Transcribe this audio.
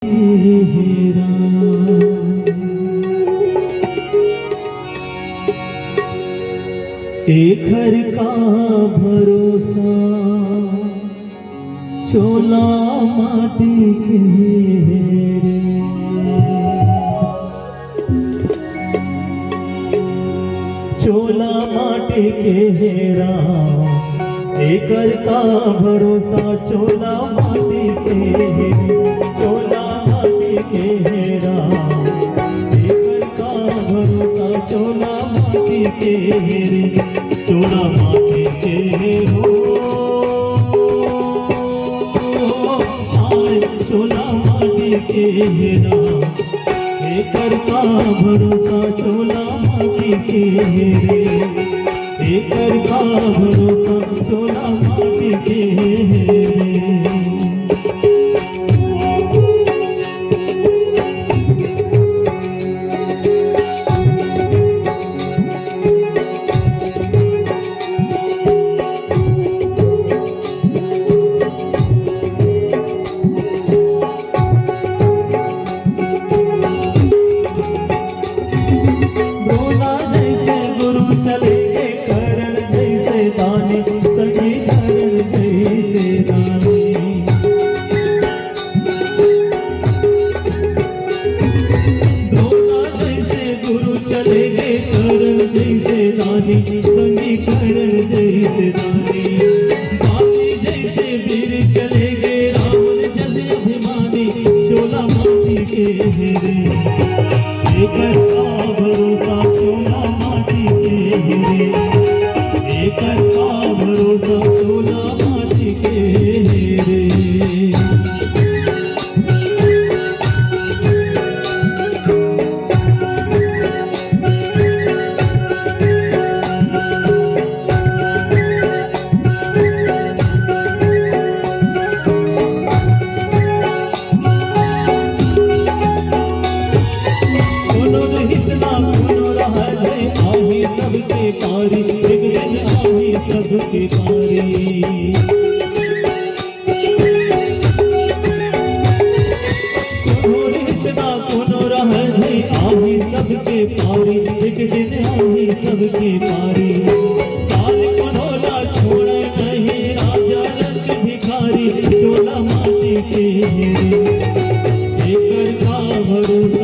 एक घर का भरोसा चोला माटी के रे, चोला माटी के हेरा। एक घर का भरोसा चोला माटी के हेरे, चोला माटी के हेरा। एक घर का भरोसा चोला माटी के हेरे, चोला माटी के हो आए चोला माटी के हेरा। एक घर का भरोसा चोला माटी के हेरे, एक घर का भरोसा चोला माटी के हेरे। चलेंगे करण जैसे दानी, सभी करण जैसे दानी। द्रोणा जैसे गुरु चलेंगे करण जैसे दानी, सभी करण जैसे दानी। बाली जैसे वीर चलेंगे रावण जैसे अभिमानी, चोला माटी के हेरे। एक घर का भरोसा चोला माटी के हेरे, एक घर का भरोसा चोला माटी के हेरे। सबके पारी एक दिन आही सबके पारी। कोनो रिश्ता कोनो रह नहीं आही सबके पारी, एक दिन आही सबके पारी। काल मनोला छोड़े नहीं राजा रंग भिखारी, चोला माटी के हेरे। एक घर का भरोसा